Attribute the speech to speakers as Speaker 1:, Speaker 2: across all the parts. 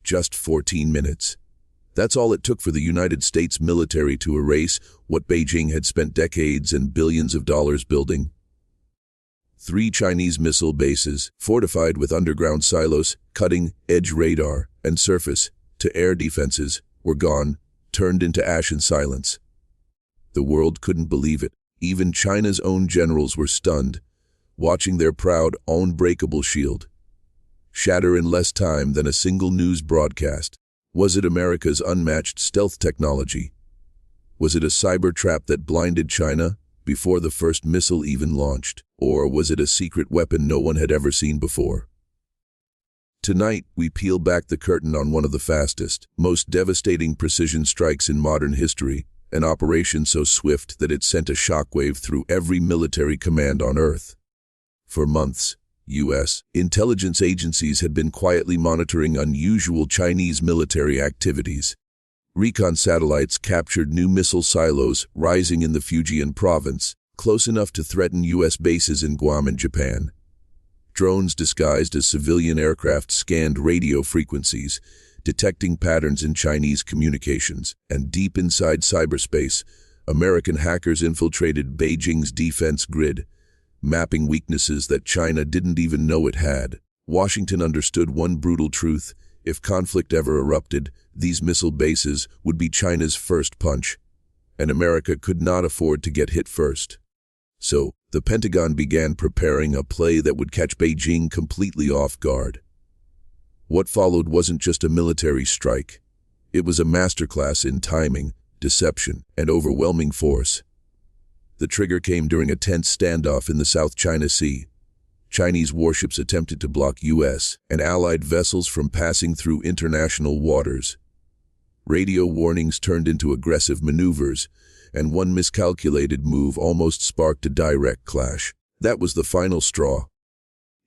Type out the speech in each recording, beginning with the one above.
Speaker 1: Just 14 minutes. That's all it took for the United States military to erase what Beijing had spent decades and billions of dollars building. 3 Chinese missile bases, fortified with underground silos, cutting-edge radar, and surface-to-air defenses, were gone, turned into ash and silence. The world couldn't believe it. Even China's own generals were stunned, watching their proud, unbreakable shield shatter in less time than a single news broadcast. Was it America's unmatched stealth technology? Was it a cyber trap that blinded China before the first missile even launched? Or was it a secret weapon no one had ever seen before? Tonight, we peel back the curtain on one of the fastest, most devastating precision strikes in modern history, an operation so swift that it sent a shockwave through every military command on Earth. For months, U.S. intelligence agencies had been quietly monitoring unusual Chinese military activities. Recon satellites captured new missile silos rising in the Fujian province, close enough to threaten U.S. bases in Guam and Japan. Drones disguised as civilian aircraft scanned radio frequencies, detecting patterns in Chinese communications. And deep inside cyberspace, American hackers infiltrated Beijing's defense grid, mapping weaknesses that China didn't even know it had. Washington understood one brutal truth: if conflict ever erupted, these missile bases would be China's first punch, and America could not afford to get hit first. So, the Pentagon began preparing a play that would catch Beijing completely off guard. What followed wasn't just a military strike. It was a masterclass in timing, deception, and overwhelming force. The trigger came during a tense standoff in the South China Sea. Chinese warships attempted to block U.S. and allied vessels from passing through international waters. Radio warnings turned into aggressive maneuvers, and one miscalculated move almost sparked a direct clash. That was the final straw.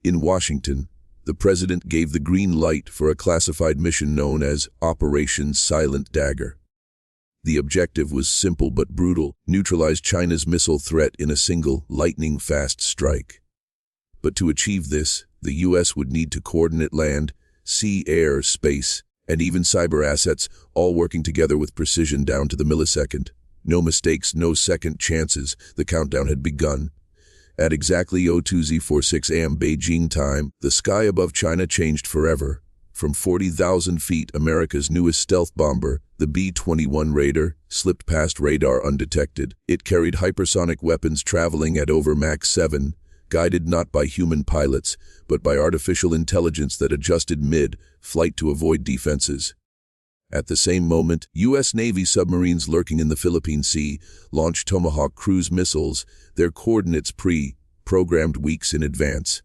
Speaker 1: In Washington, the president gave the green light for a classified mission known as Operation Silent Dagger. The objective was simple but brutal: neutralize China's missile threat in a single, lightning-fast strike. But to achieve this, the U.S. would need to coordinate land, sea, air, space, and even cyber assets, all working together with precision down to the millisecond. No mistakes, no second chances. The countdown had begun. At exactly 02:46 a.m. Beijing time, the sky above China changed forever. From 40,000 feet, America's newest stealth bomber, the B-21 Raider, slipped past radar undetected. It carried hypersonic weapons traveling at over Mach 7, guided not by human pilots, but by artificial intelligence that adjusted mid-flight to avoid defenses. At the same moment, U.S. Navy submarines lurking in the Philippine Sea launched Tomahawk cruise missiles, their coordinates pre-programmed weeks in advance.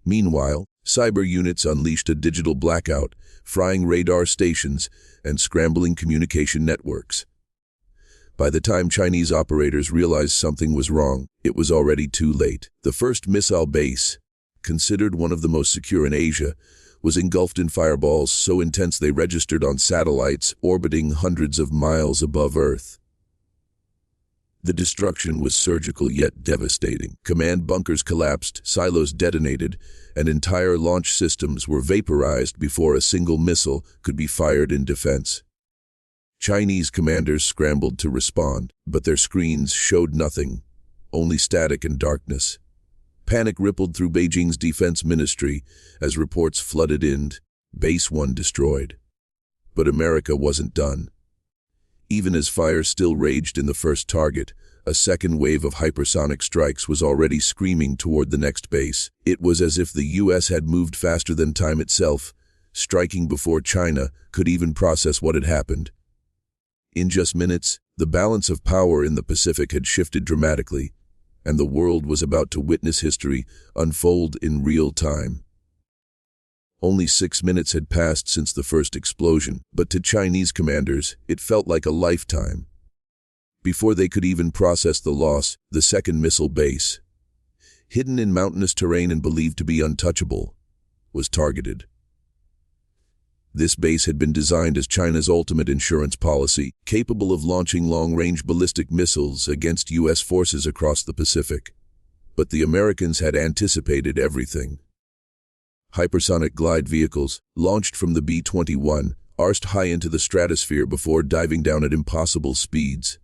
Speaker 1: Meanwhile, cyber units unleashed a digital blackout, frying radar stations and scrambling communication networks. By the time Chinese operators realized something was wrong, it was already too late. The first missile base, considered one of the most secure in Asia, was engulfed in fireballs so intense they registered on satellites orbiting hundreds of miles above Earth. The destruction was surgical yet devastating. Command bunkers collapsed, silos detonated, and entire launch systems were vaporized before a single missile could be fired in defense. Chinese commanders scrambled to respond, but their screens showed nothing, only static and darkness. Panic rippled through Beijing's defense ministry as reports flooded in: Base 1 destroyed. But America wasn't done. Even as fire still raged in the first target, a second wave of hypersonic strikes was already screaming toward the next base. It was as if the U.S. had moved faster than time itself, striking before China could even process what had happened. In just minutes, the balance of power in the Pacific had shifted dramatically, and the world was about to witness history unfold in real time. Only 6 minutes had passed since the first explosion, but to Chinese commanders, it felt like a lifetime. Before they could even process the loss, the second missile base, hidden in mountainous terrain and believed to be untouchable, was targeted. This base had been designed as China's ultimate insurance policy, capable of launching long-range ballistic missiles against U.S. forces across the Pacific. But the Americans had anticipated everything. Hypersonic glide vehicles, launched from the B-21, arced high into the stratosphere before diving down at impossible speeds.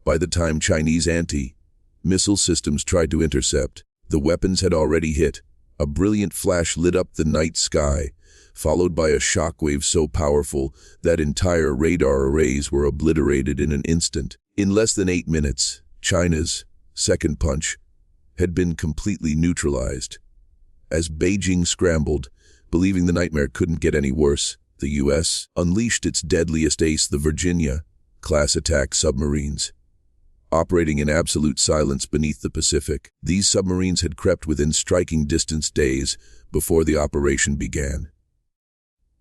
Speaker 1: By the time Chinese anti-missile systems tried to intercept, the weapons had already hit. A brilliant flash lit up the night sky, followed by a shockwave so powerful that entire radar arrays were obliterated in an instant. In less than 8 minutes, China's second punch had been completely neutralized. As Beijing scrambled, believing the nightmare couldn't get any worse, the U.S. unleashed its deadliest ace, the Virginia-class attack submarines. Operating in absolute silence beneath the Pacific, these submarines had crept within striking distance days before the operation began.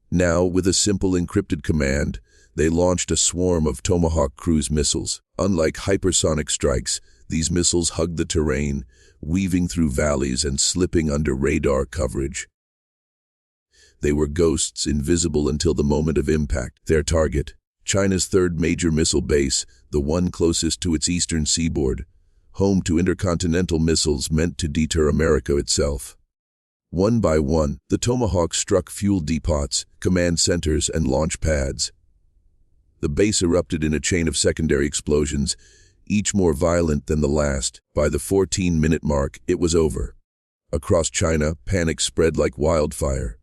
Speaker 1: Now, with a simple encrypted command, they launched a swarm of Tomahawk cruise missiles. Unlike hypersonic strikes, these missiles hugged the terrain, weaving through valleys and slipping under radar coverage. They were ghosts, invisible until the moment of impact. Their target, China's third major missile base, the one closest to its eastern seaboard, home to intercontinental missiles meant to deter America itself. One by one, the Tomahawk struck fuel depots, command centers, and launch pads. The base erupted in a chain of secondary explosions, each more violent than the last. By the 14-minute mark, it was over. Across China, panic spread like wildfire.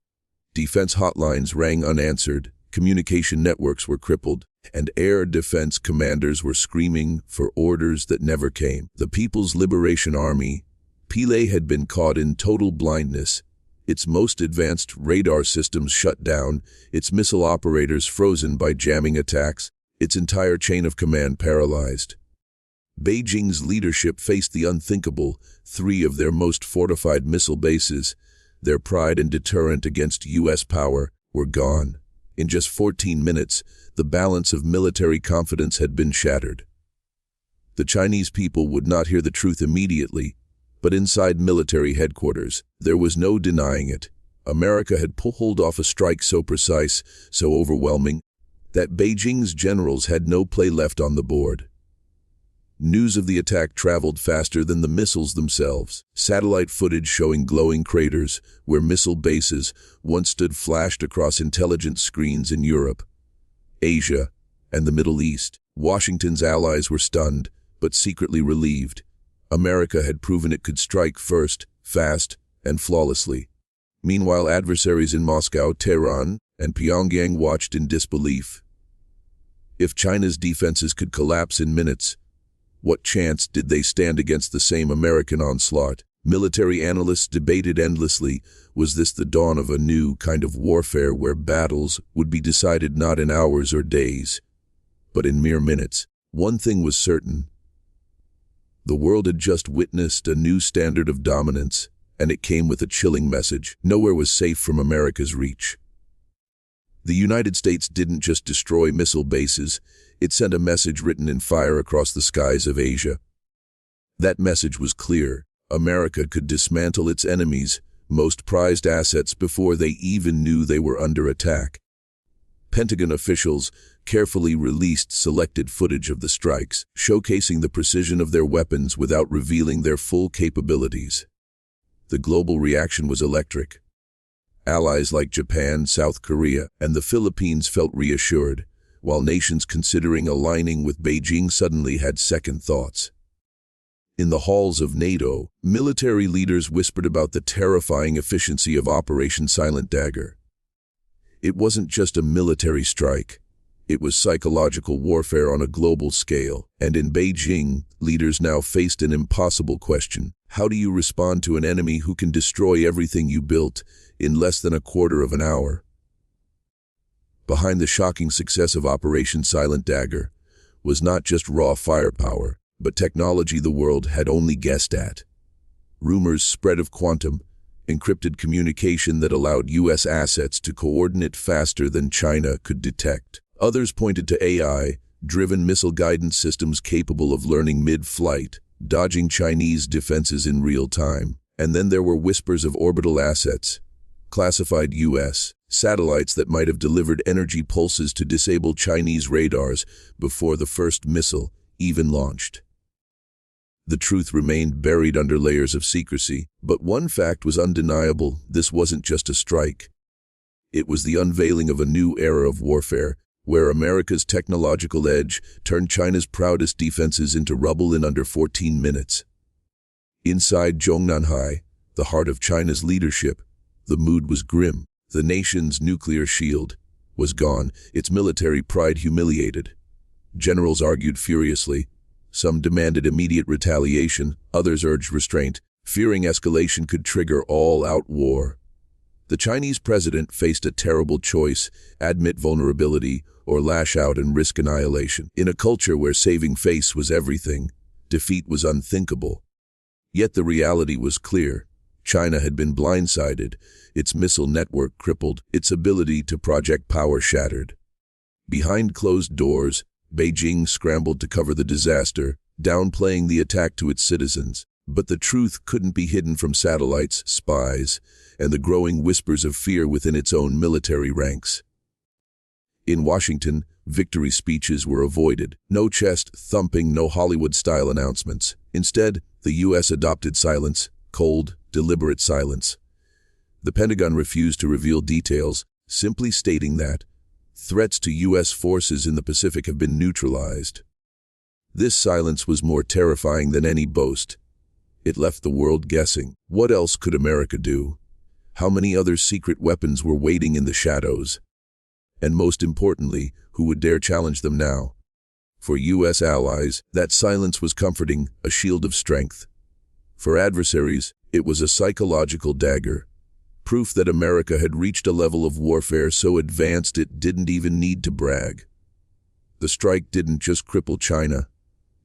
Speaker 1: Defense hotlines rang unanswered, communication networks were crippled, and air defense commanders were screaming for orders that never came. The People's Liberation Army, PLA, had been caught in total blindness, its most advanced radar systems shut down, its missile operators frozen by jamming attacks, its entire chain of command paralyzed. Beijing's leadership faced the unthinkable. 3 of their most fortified missile bases, their pride and deterrent against U.S. power, were gone. In just 14 minutes, the balance of military confidence had been shattered. The Chinese people would not hear the truth immediately, but inside military headquarters, there was no denying it. America had pulled off a strike so precise, so overwhelming, that Beijing's generals had no play left on the board. News of the attack traveled faster than the missiles themselves. Satellite footage showing glowing craters where missile bases once stood flashed across intelligence screens in Europe, Asia, and the Middle East. Washington's allies were stunned, but secretly relieved. America had proven it could strike first, fast, and flawlessly. Meanwhile, adversaries in Moscow, Tehran, and Pyongyang watched in disbelief. If China's defenses could collapse in minutes, what chance did they stand against the same American onslaught? Military analysts debated endlessly. Was this the dawn of a new kind of warfare where battles would be decided not in hours or days, but in mere minutes? One thing was certain. The world had just witnessed a new standard of dominance, and it came with a chilling message. Nowhere was safe from America's reach. The United States didn't just destroy missile bases, it sent a message written in fire across the skies of Asia. That message was clear. America could dismantle its enemies' most prized assets before they even knew they were under attack. Pentagon officials carefully released selected footage of the strikes, showcasing the precision of their weapons without revealing their full capabilities. The global reaction was electric. Allies like Japan, South Korea, and the Philippines felt reassured, while nations considering aligning with Beijing suddenly had second thoughts. In the halls of NATO, military leaders whispered about the terrifying efficiency of Operation Silent Dagger. It wasn't just a military strike. It was psychological warfare on a global scale. And in Beijing, leaders now faced an impossible question. How do you respond to an enemy who can destroy everything you built in less than a quarter of an hour? Behind the shocking success of Operation Silent Dagger was not just raw firepower, but technology the world had only guessed at. Rumors spread of quantum, encrypted communication that allowed U.S. assets to coordinate faster than China could detect. Others pointed to AI-driven missile guidance systems capable of learning mid-flight, dodging Chinese defenses in real time. And then there were whispers of orbital assets, classified U.S. satellites that might have delivered energy pulses to disable Chinese radars before the first missile even launched. The truth remained buried under layers of secrecy. But one fact was undeniable: this wasn't just a strike. It was the unveiling of a new era of warfare, where America's technological edge turned China's proudest defenses into rubble in under 14 minutes. Inside Zhongnanhai, the heart of China's leadership, the mood was grim. The nation's nuclear shield was gone, its military pride humiliated. Generals argued furiously. Some demanded immediate retaliation, others urged restraint, fearing escalation could trigger all-out war. The Chinese president faced a terrible choice: admit vulnerability or lash out and risk annihilation. In a culture where saving face was everything, defeat was unthinkable. Yet the reality was clear. China had been blindsided, its missile network crippled, its ability to project power shattered. Behind closed doors, Beijing scrambled to cover the disaster, downplaying the attack to its citizens. But the truth couldn't be hidden from satellites, spies, and the growing whispers of fear within its own military ranks. In Washington, victory speeches were avoided. No chest-thumping, no Hollywood-style announcements. Instead, the U.S. adopted silence, cold, deliberate silence. The Pentagon refused to reveal details, simply stating that threats to U.S. forces in the Pacific have been neutralized. This silence was more terrifying than any boast. It left the world guessing. What else could America do? How many other secret weapons were waiting in the shadows? And most importantly, who would dare challenge them now? For U.S. allies, that silence was comforting, a shield of strength. For adversaries, it was a psychological dagger, proof that America had reached a level of warfare so advanced it didn't even need to brag. The strike didn't just cripple China,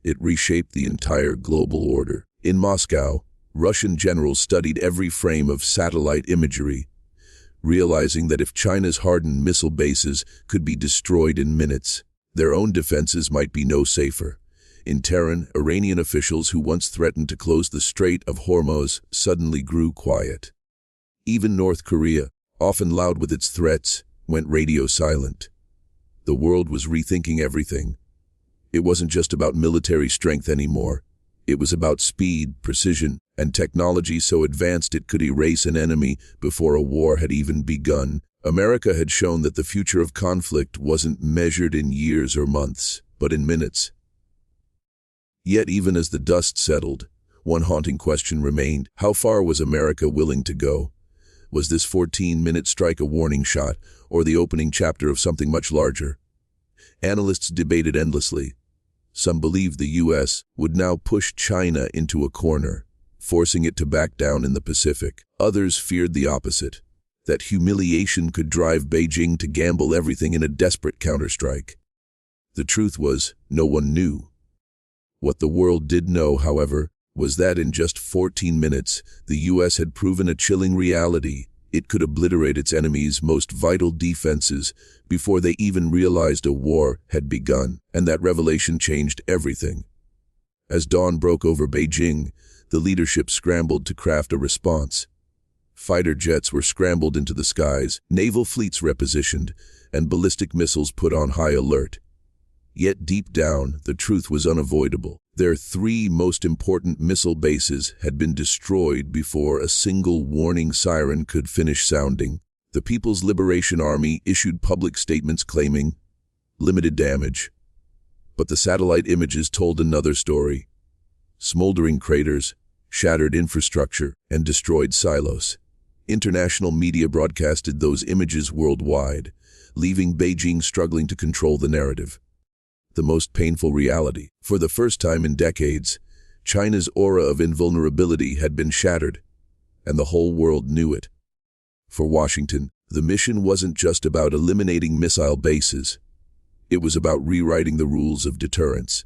Speaker 1: it reshaped the entire global order. In Moscow, Russian generals studied every frame of satellite imagery, realizing that if China's hardened missile bases could be destroyed in minutes, their own defenses might be no safer. In Tehran, Iranian officials who once threatened to close the Strait of Hormuz suddenly grew quiet. Even North Korea, often loud with its threats, went radio silent. The world was rethinking everything. It wasn't just about military strength anymore. It was about speed, precision, and technology so advanced it could erase an enemy before a war had even begun. America had shown that the future of conflict wasn't measured in years or months, but in minutes. Yet even as the dust settled, one haunting question remained: how far was America willing to go? Was this 14-minute strike a warning shot, or the opening chapter of something much larger? Analysts debated endlessly. Some believed the U.S. would now push China into a corner, forcing it to back down in the Pacific. Others feared the opposite, that humiliation could drive Beijing to gamble everything in a desperate counterstrike. The truth was, no one knew. What the world did know, however, was that in just 14 minutes, the U.S. had proven a chilling reality. It could obliterate its enemies' most vital defenses before they even realized a war had begun, and that revelation changed everything. As dawn broke over Beijing, the leadership scrambled to craft a response. Fighter jets were scrambled into the skies, naval fleets repositioned, and ballistic missiles put on high alert. Yet deep down, the truth was unavoidable. Their three most important missile bases had been destroyed before a single warning siren could finish sounding. The People's Liberation Army issued public statements claiming limited damage. But the satellite images told another story: smoldering craters, shattered infrastructure, and destroyed silos. International media broadcasted those images worldwide, leaving Beijing struggling to control the narrative. The most painful reality: for the first time in decades, China's aura of invulnerability had been shattered, and the whole world knew it. For Washington, the mission wasn't just about eliminating missile bases. It was about rewriting the rules of deterrence.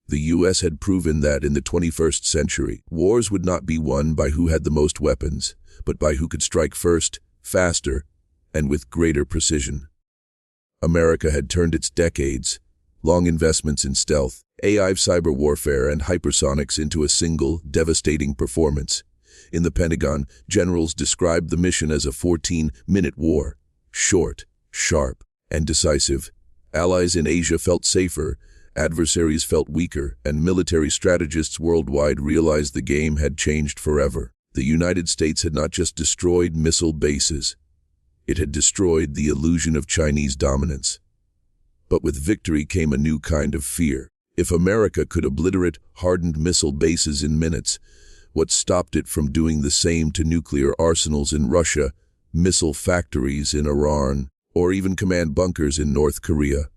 Speaker 1: The U.S. had proven that in the 21st century, wars would not be won by who had the most weapons, but by who could strike first, faster, and with greater precision. America had turned its decades, long investments in stealth, AI cyber warfare, and hypersonics into a single, devastating performance. In the Pentagon, generals described the mission as a 14-minute war. Short, sharp, and decisive. Allies in Asia felt safer, Adversaries felt weaker, and military strategists worldwide realized the game had changed forever. The United States had not just destroyed missile bases, it had destroyed the illusion of Chinese dominance. But with victory came a new kind of fear. If America could obliterate hardened missile bases in minutes, what stopped it from doing the same to nuclear arsenals in Russia, missile factories in Iran, or even command bunkers in North Korea?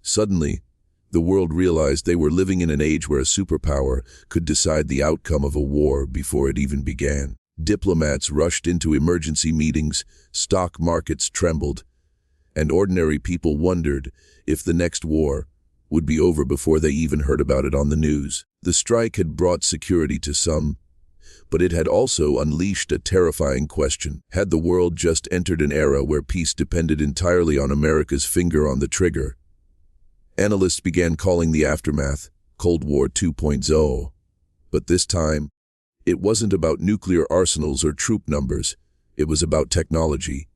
Speaker 1: Suddenly, the world realized they were living in an age where a superpower could decide the outcome of a war before it even began. Diplomats rushed into emergency meetings, stock markets trembled, and ordinary people wondered if the next war would be over before they even heard about it on the news. The strike had brought security to some, but it had also unleashed a terrifying question. Had the world just entered an era where peace depended entirely on America's finger on the trigger? Analysts began calling the aftermath Cold War 2.0. But this time, it wasn't about nuclear arsenals or troop numbers. It was about technology.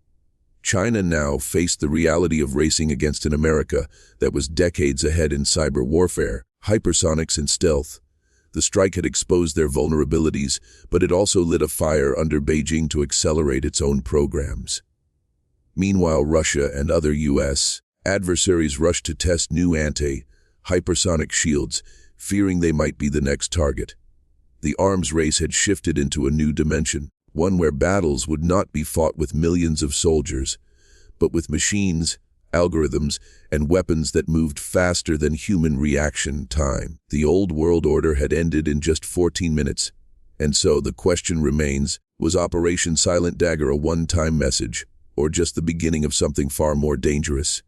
Speaker 1: China now faced the reality of racing against an America that was decades ahead in cyber warfare, hypersonics, and stealth. The strike had exposed their vulnerabilities, but it also lit a fire under Beijing to accelerate its own programs. Meanwhile, Russia and other U.S. adversaries rushed to test new anti-hypersonic shields, fearing they might be the next target. The arms race had shifted into a new dimension, one where battles would not be fought with millions of soldiers, but with machines, algorithms, and weapons that moved faster than human reaction time. The old world order had ended in just 14 minutes, and so the question remains, was Operation Silent Dagger a one-time message, or just the beginning of something far more dangerous?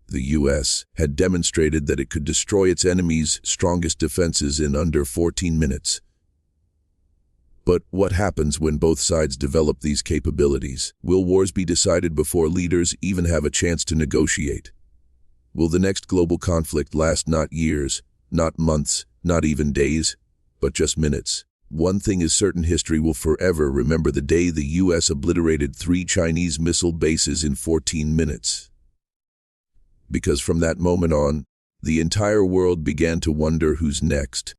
Speaker 1: The U.S. had demonstrated that it could destroy its enemy's strongest defenses in under 14 minutes. But what happens when both sides develop these capabilities? Will wars be decided before leaders even have a chance to negotiate? Will the next global conflict last not years, not months, not even days, but just minutes? One thing is certain: history will forever remember the day the U.S. obliterated 3 Chinese missile bases in 14 minutes. Because from that moment on, the entire world began to wonder who's next.